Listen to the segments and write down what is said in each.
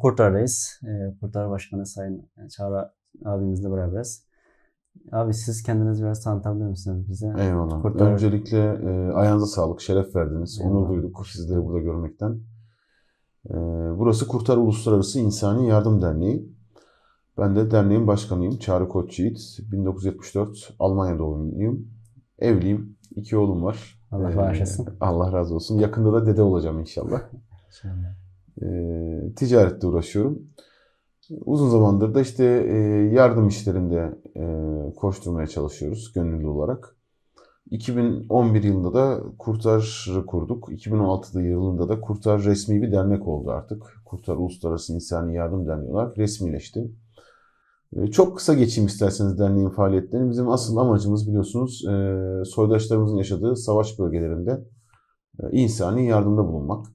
Kurtar'dayız. Kurtar Başkanı Sayın Çağrı abimizle beraberiz. Abi siz kendinizi biraz tanıtabilir misiniz bize? Eyvallah. Kurtar. Öncelikle ayağınıza sağlık, şeref verdiniz. Eyvallah. Onur duyduk sizleri burada görmekten. Burası Kurtar Uluslararası İnsani Yardım Derneği. Ben de derneğin başkanıyım. Çağrı Koçyiğit. 1974 Almanya doğumluyum. Evliyim. 2 oğlum var. Allah bağışlasın. Allah razı olsun. Yakında da dede olacağım inşallah. Ticarette uğraşıyorum. Uzun zamandır da işte yardım işlerinde koşturmaya çalışıyoruz gönüllü olarak. 2011 yılında da Kurtar'ı kurduk. 2016 yılında da Kurtar resmi bir dernek oldu artık. Kurtar Uluslararası İnsani Yardım Derneği olarak resmileşti. Çok kısa geçeyim isterseniz derneğin faaliyetlerini. Bizim asıl amacımız biliyorsunuz soydaşlarımızın yaşadığı savaş bölgelerinde insani yardımda bulunmak.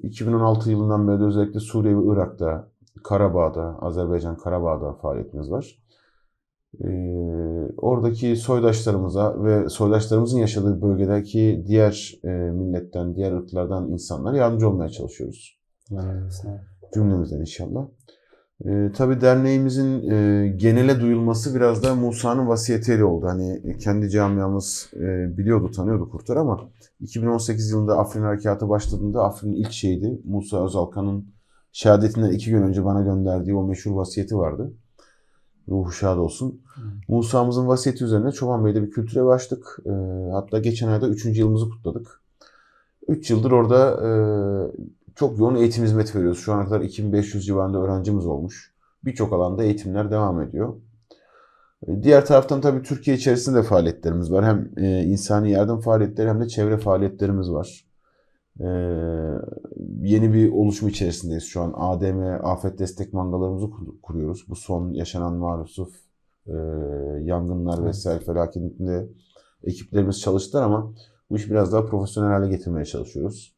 2016 yılından beri de özellikle Suriye ve Irak'ta, Karabağ'da, Azerbaycan Karabağ'da faaliyetimiz var. Oradaki soydaşlarımıza ve soydaşlarımızın yaşadığı bölgedeki diğer milletten, diğer ırklardan insanlara yardımcı olmaya çalışıyoruz. Cümlemizden inşallah. Tabii derneğimizin genele duyulması biraz da Musa'nın vasiyetiyle oldu. Hani kendi camiamız biliyordu, tanıyordu Kurtar ama 2018 yılında Afrin Harekatı başladığında Afrin'in ilk şehidi Musa Özalkan'ın şehadetinden 2 gün önce bana gönderdiği o meşhur vasiyeti vardı. Ruhu şad olsun. Musa'mızın vasiyeti üzerine Çoban Bey'de bir kültüre açtık. Hatta geçen ayda 3. yılımızı kutladık. 3 yıldır orada çok yoğun eğitim hizmeti veriyoruz. Şu ana kadar 2500 civarında öğrencimiz olmuş. Birçok alanda eğitimler devam ediyor. Diğer taraftan tabii Türkiye içerisinde de faaliyetlerimiz var. Hem insani yardım faaliyetleri hem de çevre faaliyetlerimiz var. Yeni bir oluşum içerisindeyiz şu an. ADM, afet destek mangalarımızı kuruyoruz. Bu son yaşanan maalesef yangınlar vesaire felaketinde ekiplerimiz çalıştılar ama bu işi biraz daha profesyonel hale getirmeye çalışıyoruz.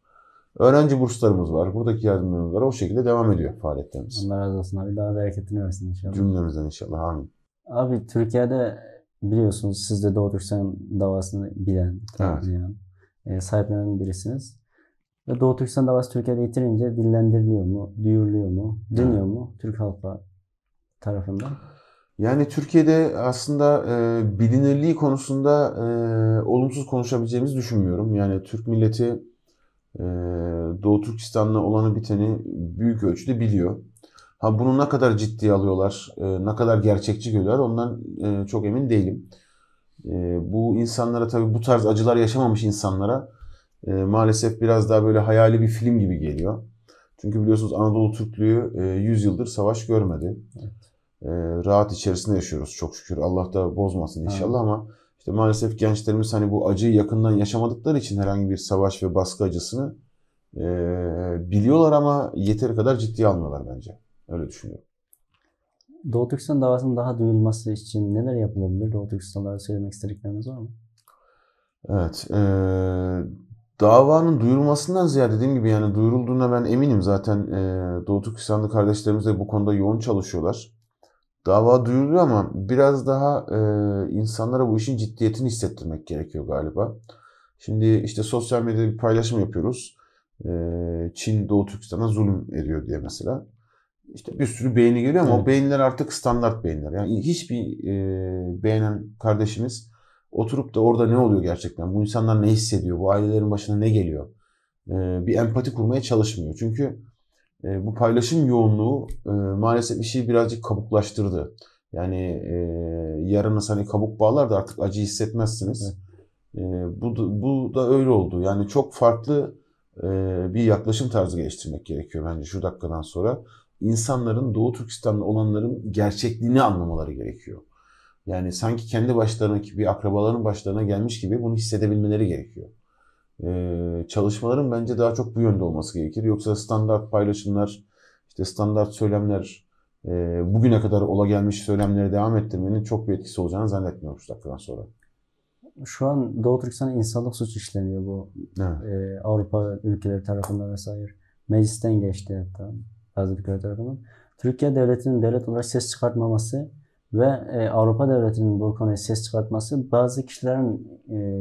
Öğrenci burslarımız var. Buradaki yardımlarımız var. O şekilde devam ediyor faaliyetlerimiz. Allah razı olsun abi. Daha bereketini versin inşallah. Cümlemizden inşallah. Amin. Abi Türkiye'de biliyorsunuz siz de Doğu Türkistan davasını bilen, tanıyan, sahiplenen birisiniz. Ve Doğu Türkistan davası Türkiye'de yitirince dillendiriliyor mu, duyuruluyor mu, dinliyor mu Türk halkı tarafından? Yani Türkiye'de aslında bilinirliği konusunda olumsuz konuşabileceğimizi düşünmüyorum. Yani Türk milleti Doğu Türkistan'la olanı biteni büyük ölçüde biliyor. Ha bunu ne kadar ciddiye alıyorlar, ne kadar gerçekçi görüyorlar ondan çok emin değilim. Bu insanlara tabii bu tarz acılar yaşamamış insanlara maalesef biraz daha böyle hayali bir film gibi geliyor. Çünkü biliyorsunuz Anadolu Türklüğü 100 yıldır savaş görmedi. Evet. Rahat içerisinde yaşıyoruz çok şükür. Allah da bozmasın inşallah ama işte maalesef gençlerimiz hani bu acıyı yakından yaşamadıkları için herhangi bir savaş ve baskı acısını biliyorlar ama yeteri kadar ciddiye almıyorlar bence. Öyle düşünüyorum. Doğu Türkistan davasının daha duyulması için neler yapılabilir? Doğu Türkistan'lara söylemek istedikleriniz var mı? Evet. Davanın duyurulmasından ziyade dediğim gibi yani duyurulduğuna ben eminim. Zaten Doğu Türkistanlı kardeşlerimiz de bu konuda yoğun çalışıyorlar. Dava duyuruluyor ama biraz daha insanlara bu işin ciddiyetini hissettirmek gerekiyor galiba. Şimdi işte sosyal medyada bir paylaşım yapıyoruz. Çin Doğu Türkistan'a zulüm ediyor diye mesela. İşte bir sürü beğeni geliyor ama o beğeniler artık standart beğeniler. Yani hiçbir beğenen kardeşimiz oturup da orada ne oluyor gerçekten? Bu insanlar ne hissediyor? Bu ailelerin başına ne geliyor? Bir empati kurmaya çalışmıyor. Çünkü bu paylaşım yoğunluğu maalesef işi birazcık kabuklaştırdı. Yani yaranız hani kabuk bağlar da artık acı hissetmezsiniz. Bu da öyle oldu. Yani çok farklı bir yaklaşım tarzı geliştirmek gerekiyor bence şu dakikadan sonra. İnsanların Doğu Türkistan'da olanların gerçekliğini anlamaları gerekiyor. Yani sanki kendi başlarına bir akrabaların başlarına gelmiş gibi bunu hissedebilmeleri gerekiyor. Çalışmaların bence daha çok bu yönde olması gerekir. Yoksa standart paylaşımlar, işte standart söylemler, bugüne kadar ola gelmiş söylemleri devam ettirmenin çok bir etkisi olacağını zannetmiyorum şu dakikadan sonra. Şu an Doğu Türkistan'da insanlık suç işleniyor bu. Evet. Avrupa ülkeleri tarafından vesaire. Meclisten geçti hatta bazı ülkeler tarafından. Türkiye devletinin devlet olarak ses çıkartmaması ve Avrupa devletinin bu konuya ses çıkartması bazı kişilerin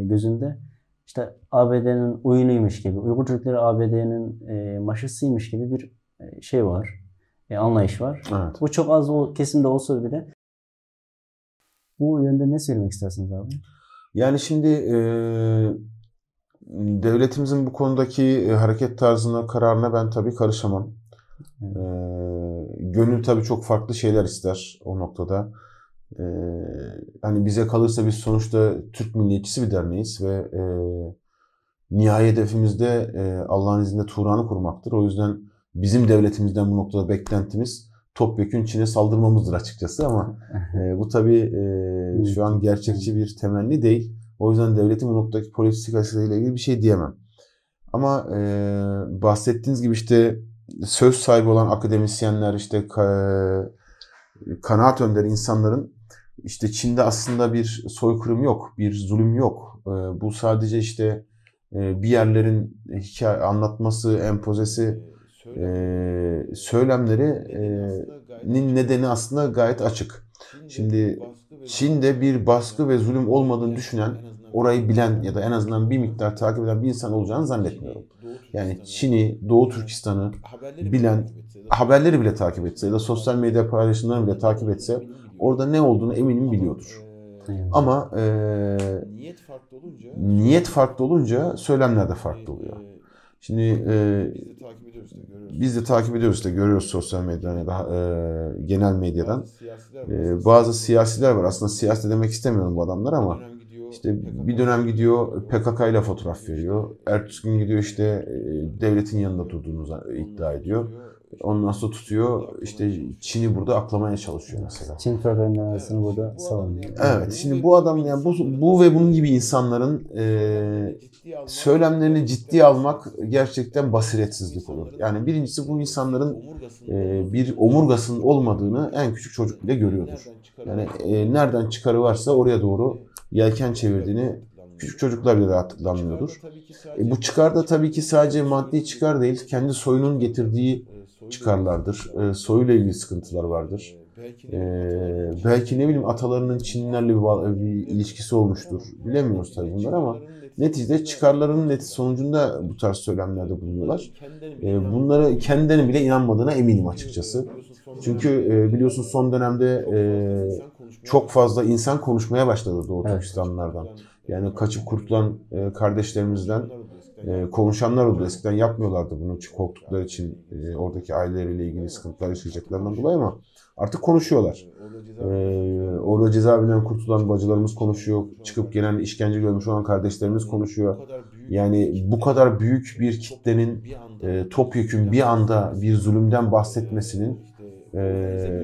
gözünde işte ABD'nin oyunuymuş gibi, Uygur Türkleri ABD'nin maşasıymış gibi bir şey var, anlayış var. Evet. Bu çok az o kesimde olsa bile bu yönde ne söylemek istersiniz abi? Yani şimdi devletimizin bu konudaki hareket tarzına, kararına ben tabii karışamam. Evet. Gönül tabii çok farklı şeyler ister o noktada. Hani bize kalırsa biz sonuçta Türk milliyetçisi bir derneğiz ve nihai hedefimiz de Allah'ın izniyle Turan'ı kurmaktır. O yüzden bizim devletimizden bu noktada beklentimiz topyekün Çin'e saldırmamızdır açıkçası ama bu tabii şu an gerçekçi bir temenni değil. O yüzden devletin bu noktadaki politikasıyla ilgili bir şey diyemem. Ama bahsettiğiniz gibi işte söz sahibi olan akademisyenler, işte kanaat önderi insanların işte Çin'de aslında bir soykırım yok, bir zulüm yok. Bu sadece işte bir yerlerin hikaye anlatması, empozesi, söylemlerinin nedeni aslında gayet açık. Şimdi Çin'de bir baskı ve zulüm olmadığını düşünen, orayı bilen ya da en azından bir miktar takip eden bir insan olacağını zannetmiyorum. Yani Çin'i, Doğu Türkistan'ı bilen, haberleri bile takip etse ya da sosyal medya paylaşımlarını bile takip etse orada ne olduğunu eminim biliyordur. Ama niyet farklı olunca söylemler de farklı oluyor. Şimdi biz de takip ediyoruz işte, görüyoruz sosyal medyadan ya da genel medyadan. Bazı siyasiler var. Aslında siyasi demek istemiyorum bu adamlar ama işte bir dönem gidiyor PKK ile fotoğraf veriyor. Ertesi gün gidiyor işte devletin yanında durduğunu iddia ediyor. Ondan sonra tutuyor işte Çin'i burada aklamaya çalışıyor mesela. Çin propagandasını burada savunuyor. Evet, şimdi bu adam yani bu ve bunun gibi insanların söylemlerini ciddiye almak gerçekten basiretsizlik olur. Yani birincisi bu insanların bir omurgasının olmadığını en küçük çocuk bile görüyordur. Yani nereden çıkarı varsa oraya doğru yelken çevirdiğini küçük çocuklar bile rahatlıkla anlıyordur. Bu çıkar da tabii ki sadece maddi çıkar değil, kendi soyunun getirdiği çıkarlardır. Soyuyla ilgili sıkıntılar vardır. Belki ne bileyim atalarının Çinlilerle bir ilişkisi olmuştur. Bilemiyoruz tabii bunlar ama neticede çıkarlarının sonucunda bu tarz söylemlerde bulunuyorlar. Bunları kendilerine bile inanmadığına eminim açıkçası. Çünkü biliyorsun son dönemde çok fazla insan konuşmaya başladı Doğu Türkistanlılardan. Yani kaçıp kurtulan kardeşlerimizden konuşanlar oldu. Eskiden yapmıyorlardı bunu korktukları için oradaki aileleriyle ilgili sıkıntılar yaşayacaklarından dolayı ama artık konuşuyorlar. Orada cezaevinden kurtulan bacılarımız konuşuyor. Çıkıp gelen işkence görmüş olan kardeşlerimiz konuşuyor. Yani bu kadar büyük bir kitlenin topyekün bir anda bir zulümden bahsetmesinin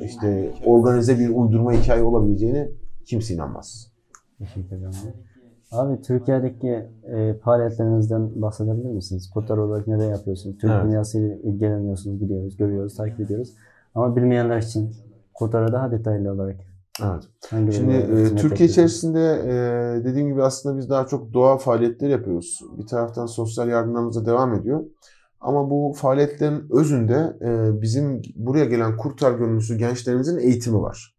işte organize bir uydurma hikaye olabileceğine kimse inanmaz. Teşekkür ederim. Abi Türkiye'deki faaliyetlerinizden bahsedebilir misiniz? Kurtlar olarak neler yapıyorsunuz? Türk dünyasıyla ilgileniyorsunuz, biliyoruz, görüyoruz, takip ediyoruz. Ama bilmeyenler için Kurtlar'a daha detaylı olarak. Evet. Şimdi Türkiye içerisinde dediğim gibi aslında biz daha çok doğa faaliyetleri yapıyoruz. Bir taraftan sosyal yardımlarımız da devam ediyor. Ama bu faaliyetlerin özünde bizim buraya gelen Kurtlar Gönüllüsü gençlerimizin eğitimi var.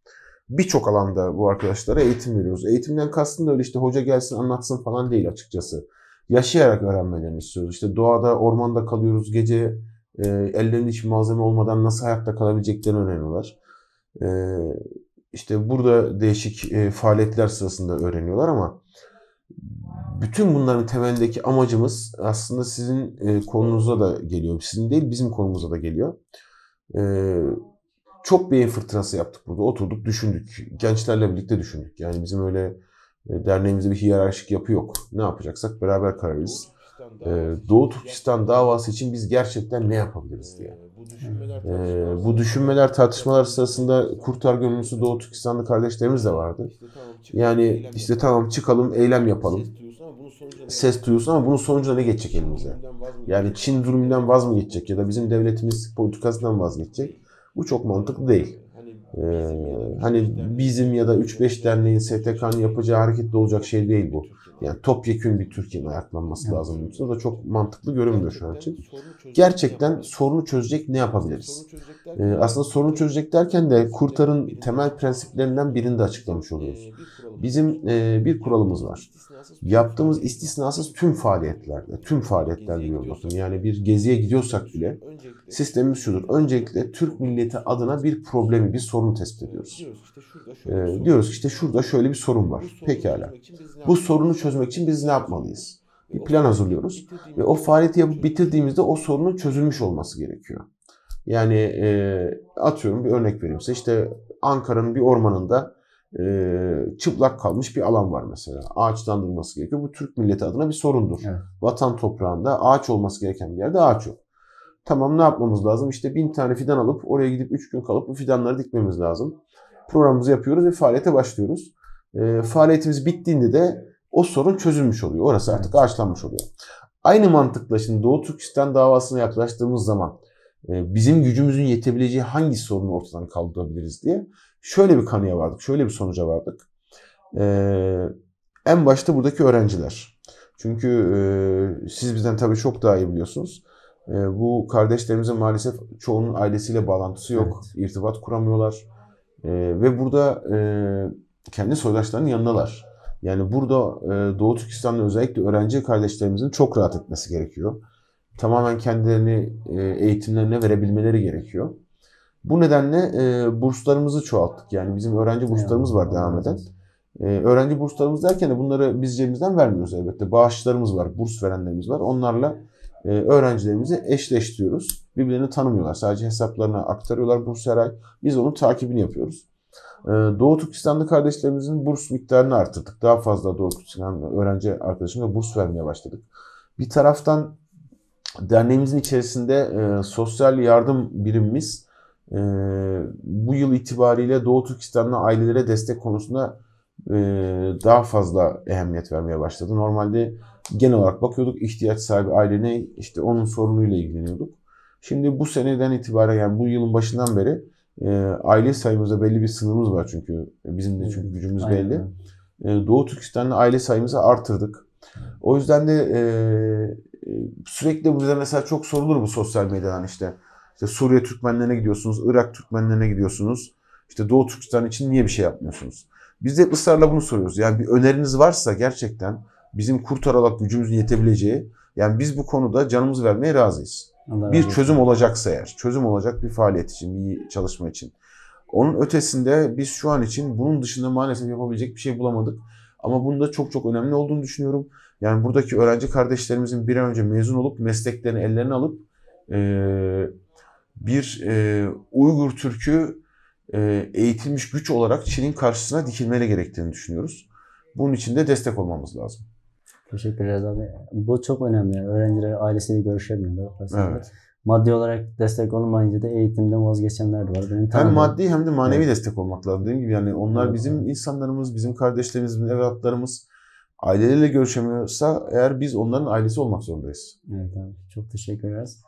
Birçok alanda bu arkadaşlara eğitim veriyoruz. Eğitimden kastım da öyle işte hoca gelsin anlatsın falan değil açıkçası. Yaşayarak öğrenmelerini istiyoruz. İşte doğada, ormanda kalıyoruz. Gece ellerinde hiçbir malzeme olmadan nasıl hayatta kalabileceklerini öğreniyorlar. İşte burada değişik faaliyetler sırasında öğreniyorlar ama bütün bunların temelindeki amacımız aslında sizin konunuza da geliyor. Sizin değil bizim konumuza da geliyor. Çok beyin fırtınası yaptık burada. Oturduk, düşündük. Gençlerle birlikte düşündük. Yani bizim öyle derneğimizde bir hiyerarşik yapı yok. Ne yapacaksak beraber karar veririz. Doğu Türkistan davası için biz gerçekten ne yapabiliriz diye. Bu düşünmeler, tartışmalar sırasında Kurtlar Gönüllüsü Doğu Türkistanlı kardeşlerimiz de vardı. Yani işte tamam çıkalım, eylem yapalım. Ses duyuyorsun ama bunun sonucunda ne geçecek elimize? Yani Çin zulmünden vaz mı geçecek ya da bizim devletimiz politikasından vazgeçecek? Bu çok mantıklı değil. Hani bizim ya da 3-5 derneğin, STK'nın yapacağı hareketle olacak şey değil bu. Yani topyekün bir Türkiye'nin ayaklanması lazım. O da çok mantıklı görünmüyor şu an için. Gerçekten sorunu çözecek ne yapabiliriz? Aslında sorunu çözecek derken de Kurtar'ın temel prensiplerinden birini de açıklamış oluyoruz. Bizim bir kuralımız var. Yaptığımız istisnasız tüm faaliyetler diyor bakın. Yani bir geziye gidiyorsak bile sistemimiz şudur. Öncelikle Türk milleti adına bir problemi, bir sorunu tespit ediyoruz. Diyoruz ki işte şurada şöyle bir sorun var. Pekala. Bu sorunu çözmek için biz ne yapmalıyız? Bir plan hazırlıyoruz ve o faaliyeti yapıp bitirdiğimizde o sorunun çözülmüş olması gerekiyor. Yani atıyorum bir örnek vereyim size. İşte Ankara'nın bir ormanında çıplak kalmış bir alan var mesela. Ağaçlandırılması gerekiyor. Bu Türk milleti adına bir sorundur. Evet. Vatan toprağında ağaç olması gereken bir yerde ağaç yok. Tamam, ne yapmamız lazım? İşte 1000 tane fidan alıp oraya gidip 3 gün kalıp bu fidanları dikmemiz lazım. Programımızı yapıyoruz ve faaliyete başlıyoruz. Faaliyetimiz bittiğinde de o sorun çözülmüş oluyor. Orası artık ağaçlanmış oluyor. Aynı mantıkla şimdi Doğu Türkistan davasına yaklaştığımız zaman bizim gücümüzün yetebileceği hangi sorunu ortadan kaldırabiliriz diye şöyle bir kanıya vardık, şöyle bir sonuca vardık. En başta buradaki öğrenciler. Çünkü siz bizden tabii çok daha iyi biliyorsunuz. Bu kardeşlerimizin maalesef çoğunun ailesiyle bağlantısı yok, evet. İrtibat kuramıyorlar. Ve burada kendi soydaşlarının yanındalar. Yani burada Doğu Türkistan'da özellikle öğrenci kardeşlerimizin çok rahat etmesi gerekiyor. Tamamen kendilerini eğitimlerine verebilmeleri gerekiyor. Bu nedenle burslarımızı çoğalttık. Yani bizim öğrenci burslarımız var devam eden. Öğrenci burslarımız derken de bunları biz cebimizden vermiyoruz elbette. Bağışlarımız var, burs verenlerimiz var. Onlarla öğrencilerimizi eşleştiriyoruz. Birbirlerini tanımıyorlar. Sadece hesaplarına aktarıyorlar burs her ay. Biz onun takibini yapıyoruz. Doğu Türkistanlı kardeşlerimizin burs miktarını artırdık. Daha fazla Doğu Türkistanlı öğrenci arkadaşımıza burs vermeye başladık. Bir taraftan derneğimizin içerisinde sosyal yardım birimimiz bu yıl itibariyle Doğu Türkistanlı ailelere destek konusunda daha fazla ehemmiyet vermeye başladı. Normalde genel olarak bakıyorduk, ihtiyaç sahibi aile ne, işte onun sorunuyla ilgileniyorduk. Şimdi bu seneden itibaren, yani bu yılın başından beri aile sayımızda belli bir sınırımız var çünkü bizim de çünkü gücümüz belli. Doğu Türkistan'la aile sayımızı artırdık. O yüzden de sürekli bize mesela çok sorulur bu sosyal medyadan işte Suriye Türkmenlerine gidiyorsunuz, Irak Türkmenlerine gidiyorsunuz. İşte Doğu Türkistan için niye bir şey yapmıyorsunuz? Biz de ısrarla bunu soruyoruz. Yani bir öneriniz varsa gerçekten bizim kurtararak gücümüzün yetebileceği, yani biz bu konuda canımızı vermeye razıyız. Bir çözüm olacaksa eğer, çözüm olacak bir faaliyet için, bir çalışma için. Onun ötesinde biz şu an için bunun dışında maalesef yapabilecek bir şey bulamadık. Ama bunun da çok çok önemli olduğunu düşünüyorum. Yani buradaki öğrenci kardeşlerimizin bir an önce mezun olup mesleklerini ellerine alıp bir Uygur Türk'ü eğitilmiş güç olarak Çin'in karşısına dikilmeleri gerektiğini düşünüyoruz. Bunun için de destek olmamız lazım. Teşekkür ederiz abi. Bu çok önemli. Yani öğrenciler ailesiyle görüşemiyorlar. Evet. Maddi olarak destek olmayınca da eğitimden vazgeçenler de var. Hem maddi hem de manevi destek olmak lazım. Dediğim gibi yani onlar bizim insanlarımız, bizim kardeşlerimiz, bizim evlatlarımız. Aileleriyle görüşemiyorsa eğer biz onların ailesi olmak zorundayız. Evet abi. Çok teşekkür ederiz.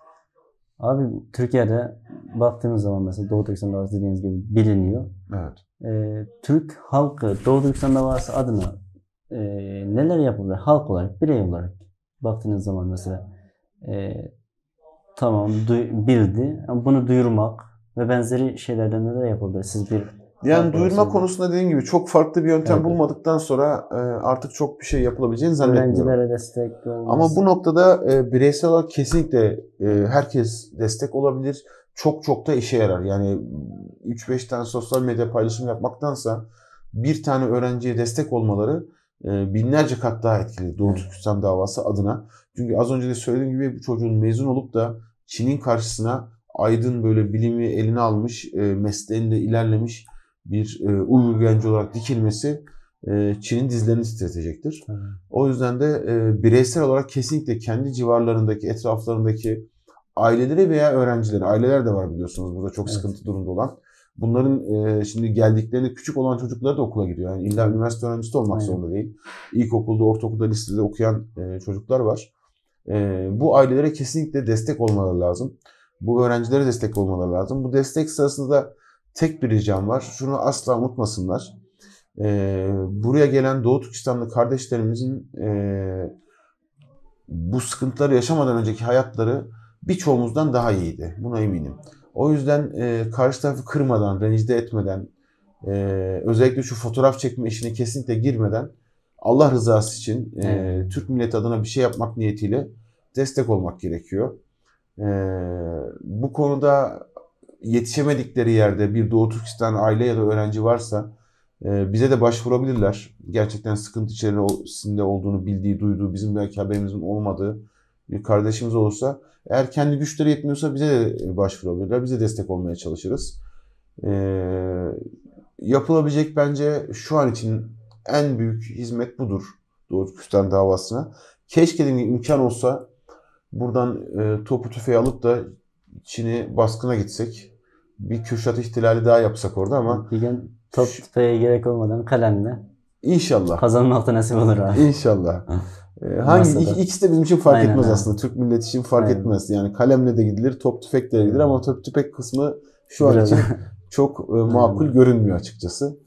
Abi Türkiye'de baktığımız zaman mesela Doğu Türkistan Davası dediğiniz gibi biliniyor. Evet. Türk halkı Doğu Türkistan Davası adına neler yapılır? Halk olarak, birey olarak baktığınız zaman mesela tamam bildi ama bunu duyurmak ve benzeri şeylerden neler yapılır? Siz bir yani duyurma konusunda dediğim gibi çok farklı bir yöntem bulmadıktan sonra artık çok bir şey yapılabileceğini zannetmiyorum. Öğrencilere destek olması. Ama bu noktada bireysel olarak kesinlikle herkes destek olabilir. Çok çok da işe yarar. Yani 3-5 tane sosyal medya paylaşım yapmaktansa bir tane öğrenciye destek olmaları binlerce kat daha etkili Doğu Türkistan davası adına. Çünkü az önce de söylediğim gibi bu çocuğun mezun olup da Çin'in karşısına aydın böyle bilimi eline almış, mesleğinde ilerlemiş bir Uygur genci olarak dikilmesi Çin'in dizlerini titretecektir. O yüzden de bireysel olarak kesinlikle kendi civarlarındaki, etraflarındaki aileleri veya öğrencileri, aileler de var biliyorsunuz burada çok sıkıntı durumda olan. Bunların şimdi geldiklerinde küçük olan çocukları da okula gidiyor. Yani illa üniversite öğrencisi de olmak zorunda değil. İlkokulda, ortaokulda, lisede okuyan çocuklar var. Bu ailelere kesinlikle destek olmaları lazım. Bu öğrencilere destek olmaları lazım. Bu destek sırasında da tek bir ricam var. Şunu asla unutmasınlar. Buraya gelen Doğu Türkistanlı kardeşlerimizin bu sıkıntıları yaşamadan önceki hayatları birçoğumuzdan daha iyiydi. Buna eminim. O yüzden karşı tarafı kırmadan, rencide etmeden, özellikle şu fotoğraf çekme işine kesinlikle girmeden Allah rızası için Türk milleti adına bir şey yapmak niyetiyle destek olmak gerekiyor. Bu konuda yetişemedikleri yerde bir Doğu Türkistan aile ya da öğrenci varsa bize de başvurabilirler. Gerçekten sıkıntı içerisinde olduğunu bildiği, duyduğu, bizim belki haberimizin olmadığı bir kardeşimiz olursa, eğer kendi güçleri yetmiyorsa bize de başvurabilirler. Bize destek olmaya çalışırız. Yapılabilecek bence şu an için en büyük hizmet budur Doğu Türkistan davasına. Keşke dediğim gibi imkan olsa buradan topu tüfeği alıp da Çin'i baskına gitsek. Bir Kürşat ihtilali daha yapsak orada ama bir gün top tüfeğe gerek olmadan kalemle İnşallah. kazanmak da nasip olur abi. İnşallah. İkisi de bizim için fark etmez aslında. Türk milleti için fark etmez. Yani kalemle de gidilir, top tüfekle de gidilir ama top tüfek kısmı şu an için çok makul görünmüyor açıkçası.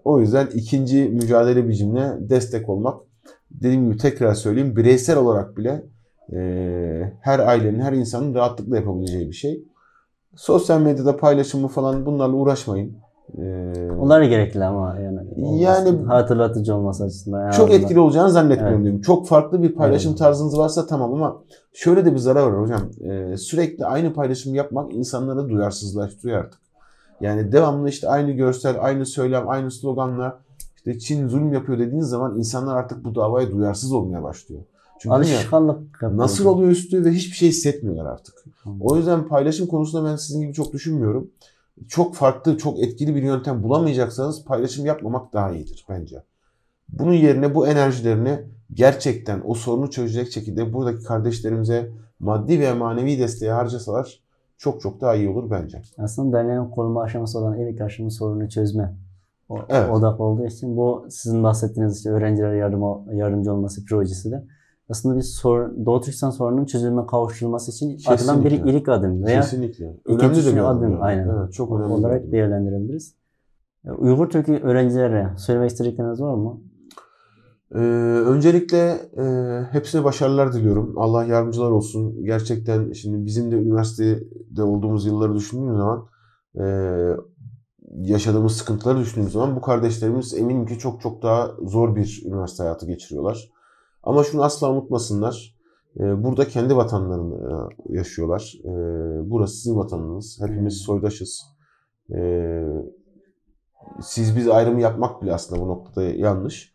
O yüzden ikinci mücadele biçimine destek olmak. Dediğim gibi tekrar söyleyeyim, bireysel olarak bile her ailenin, her insanın rahatlıkla yapabileceği bir şey. Sosyal medyada paylaşımı falan bunlarla uğraşmayın. Onlar gerekli ama yani hatırlatıcı olması açısından. Çok etkili olacağını zannetmiyorum diyorum. Çok farklı bir paylaşım tarzınız varsa tamam ama şöyle de bir zarar var hocam. Sürekli aynı paylaşım yapmak insanları duyarsızlaştırıyor artık. Yani devamlı işte aynı görsel, aynı söylem, aynı sloganla işte Çin zulüm yapıyor dediğiniz zaman insanlar artık bu davaya duyarsız olmaya başlıyor. Çünkü alışkanlık nasıl oluyor üstü ve hiçbir şey hissetmiyorlar artık. O yüzden paylaşım konusunda ben sizin gibi çok düşünmüyorum. Çok farklı, çok etkili bir yöntem bulamayacaksanız paylaşım yapmamak daha iyidir bence. Bunun yerine bu enerjilerini gerçekten o sorunu çözecek şekilde buradaki kardeşlerimize maddi ve manevi desteği harcasalar çok çok daha iyi olur bence. Aslında derneğin kurulma aşaması olan ilk aşama sorunu çözme odak olduğu için bu sizin bahsettiğiniz işte öğrencilere yardımcı olması projesi de aslında bir Doğu Türkistan sorununun çözülme kavuşturulması için atılan bir ilk adım veya önemli de bir adım. Aynen. Evet, çok önemli olarak değerlendirebiliriz. Uygur Türk öğrencilere söylemek istedikleriniz var mı? Öncelikle hepsine başarılar diliyorum. Allah yardımcılar olsun. Gerçekten şimdi bizim de üniversitede olduğumuz yılları düşündüğümüz zaman yaşadığımız sıkıntıları düşündüğümüz zaman bu kardeşlerimiz eminim ki çok çok daha zor bir üniversite hayatı geçiriyorlar. Ama şunu asla unutmasınlar. Burada kendi vatanlarını yaşıyorlar. Burası sizin vatanınız. Hepimiz soydaşız. Siz biz ayrımı yapmak bile aslında bu noktada yanlış.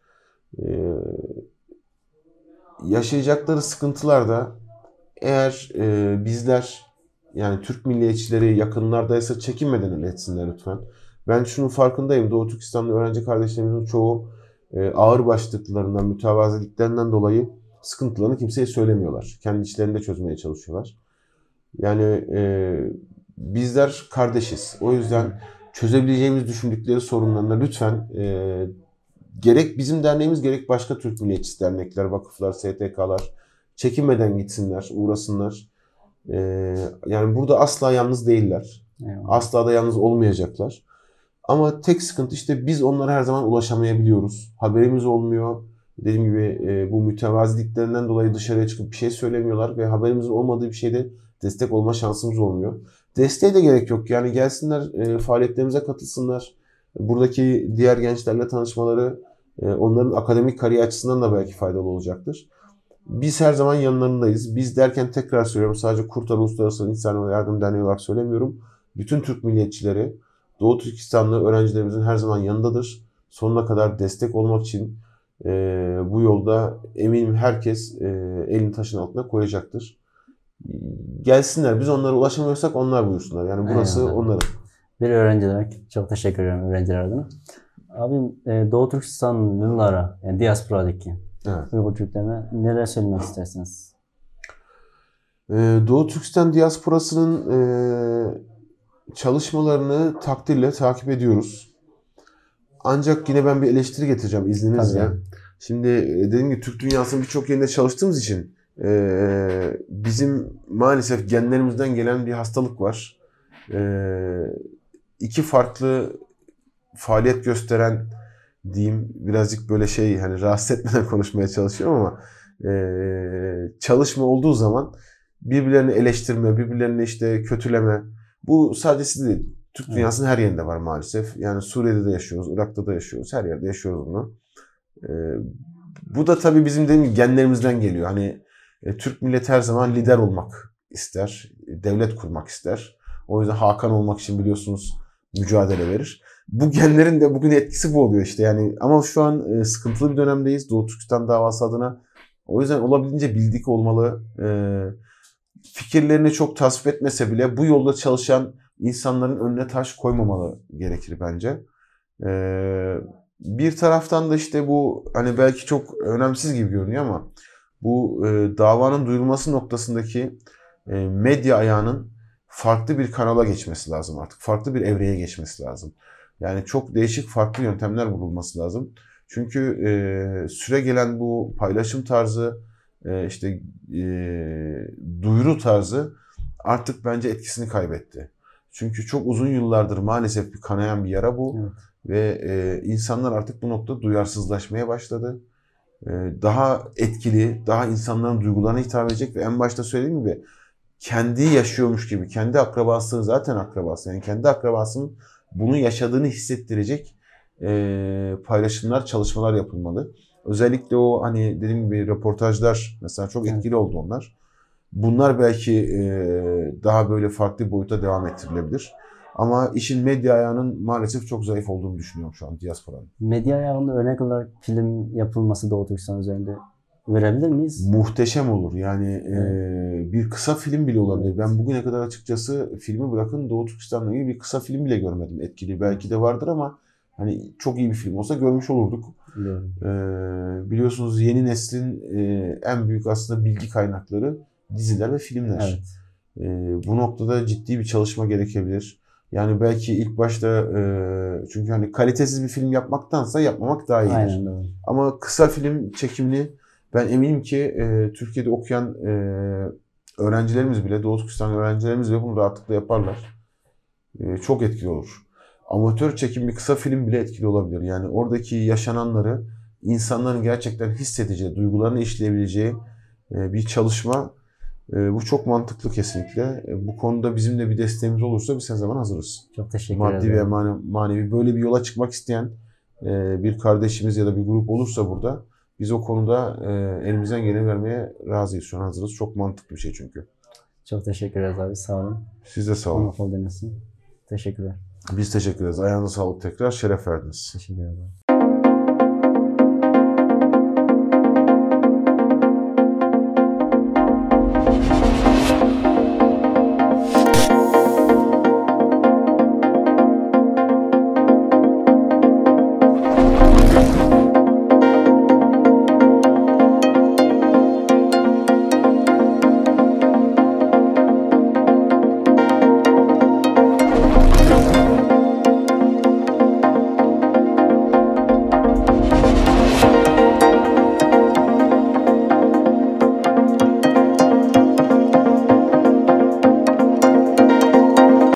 Yaşayacakları sıkıntılarda eğer bizler yani Türk milliyetçileri yakınlardaysa çekinmeden iletsinler lütfen. Ben şunun farkındayım. Doğu Türkistanlı öğrenci kardeşlerimizin çoğu ağır başlıklarından, mütevaziliklerinden dolayı sıkıntılarını kimseye söylemiyorlar. Kendi içlerinde çözmeye çalışıyorlar. Yani bizler kardeşiz. O yüzden çözebileceğimiz düşündükleri sorunlarına lütfen gerek bizim derneğimiz gerek başka Türk milliyetçisi dernekler, vakıflar, STK'lar çekinmeden gitsinler, uğrasınlar. Yani burada asla yalnız değiller. Eyvallah. Asla da yalnız olmayacaklar. Ama tek sıkıntı işte biz onlara her zaman ulaşamayabiliyoruz. Haberimiz olmuyor. Dediğim gibi bu mütevaziliklerinden dolayı dışarıya çıkıp bir şey söylemiyorlar ve haberimizin olmadığı bir şeyde destek olma şansımız olmuyor. Desteğe de gerek yok. Yani gelsinler faaliyetlerimize katılsınlar. Buradaki diğer gençlerle tanışmaları onların akademik kariyer açısından da belki faydalı olacaktır. Biz her zaman yanlarındayız. Biz derken tekrar söylüyorum, sadece Kurtar Uluslararası İnsan Yardım Derneği olarak söylemiyorum. Bütün Türk milliyetçileri, Doğu Türkistanlı öğrencilerimizin her zaman yanındadır. Sonuna kadar destek olmak için bu yolda eminim herkes elini taşın altına koyacaktır. Gelsinler. Biz onlara ulaşamıyorsak onlar buyursunlar. Yani burası onların. Bir öğrenci olarak çok teşekkür ederim öğrenciler adına. Abim Doğu Türkistanlılara, yani diasporadaki Uygur Türklerine neler söylemek istersiniz? Doğu Türkistan diasporasının çalışmalarını takdirle takip ediyoruz. Ancak yine ben bir eleştiri getireceğim izninizle. Tabii. Şimdi dediğim gibi Türk dünyasının birçok yerinde çalıştığımız için bizim maalesef genlerimizden gelen bir hastalık var. iki farklı faaliyet gösteren diyeyim, birazcık böyle şey, hani rahatsız etmeden konuşmaya çalışıyorum ama çalışma olduğu zaman birbirlerini eleştirme, birbirlerini işte kötüleme, bu sadece sizde değil, Türk dünyasının her yerinde var maalesef. Yani Suriye'de de yaşıyoruz, Irak'ta da yaşıyoruz, her yerde yaşıyoruz bunu. Bu da tabii bizim de genlerimizden geliyor. Hani Türk milleti her zaman lider olmak ister, devlet kurmak ister. O yüzden Hakan olmak için biliyorsunuz mücadele verir. Bu genlerin de bugün etkisi bu oluyor işte. Yani ama şu an sıkıntılı bir dönemdeyiz Doğu Türkistan davası adına. O yüzden olabildiğince bildik olmalı. Fikirlerini çok tasvip etmese bile bu yolda çalışan insanların önüne taş koymamalı gerekir bence. Bir taraftan da işte bu hani belki çok önemsiz gibi görünüyor ama bu davanın duyurulması noktasındaki medya ayağının farklı bir kanala geçmesi lazım artık. Farklı bir evreye geçmesi lazım. Yani çok değişik farklı yöntemler bulunması lazım. Çünkü süre gelen bu paylaşım tarzı, işte duyuru tarzı artık bence etkisini kaybetti. Çünkü çok uzun yıllardır maalesef bir kanayan bir yara bu. Evet. Ve insanlar artık bu noktada duyarsızlaşmaya başladı. Daha etkili, daha insanların duygularına hitap edecek ve en başta söylediğim gibi kendi yaşıyormuş gibi, kendi akrabası zaten akrabası, yani kendi akrabasının bunu yaşadığını hissettirecek paylaşımlar, çalışmalar yapılmalı. Özellikle o hani dediğim gibi röportajlar mesela çok etkili oldu onlar. Bunlar belki daha böyle farklı bir boyuta devam ettirilebilir. Ama işin medya ayağının maalesef çok zayıf olduğunu düşünüyorum şu an diasporanın. Medya ayağında örnek olarak film yapılması Doğu Türkistan üzerinde verebilir miyiz? Muhteşem olur. Yani bir kısa film bile olabilir. Evet. Ben bugüne kadar açıkçası filmi bırakın Doğu Türkistan'la ilgili bir kısa film bile görmedim etkili. Belki de vardır ama hani çok iyi bir film olsa görmüş olurduk. Biliyorsunuz yeni neslin en büyük aslında bilgi kaynakları diziler ve filmler. Evet. Bu noktada ciddi bir çalışma gerekebilir. Yani belki ilk başta çünkü hani kalitesiz bir film yapmaktansa yapmamak daha iyidir. Aynen öyle. Ama kısa film çekimini ben eminim ki Türkiye'de okuyan öğrencilerimiz bile, Doğu Türkistan öğrencilerimiz bile bunu rahatlıkla yaparlar. Çok etkili olur. Amatör çekim bir kısa film bile etkili olabilir. Yani oradaki yaşananları insanların gerçekten hissedeceği, duygularını işleyebileceği bir çalışma. Bu çok mantıklı kesinlikle. Bu konuda bizim de bir desteğimiz olursa biz her zaman hazırız. Çok teşekkür ederim. Maddi ve manevi böyle bir yola çıkmak isteyen bir kardeşimiz ya da bir grup olursa burada biz o konuda elimizden geleni vermeye razıyız. Şu an hazırız. Çok mantıklı bir şey çünkü. Çok teşekkür ederiz abi. Sağ olun. Siz de sağ olun. Teşekkürler. Biz teşekkür ederiz. Ayağınıza sağlık tekrar. Şeref verdiniz. Teşekkür ederim.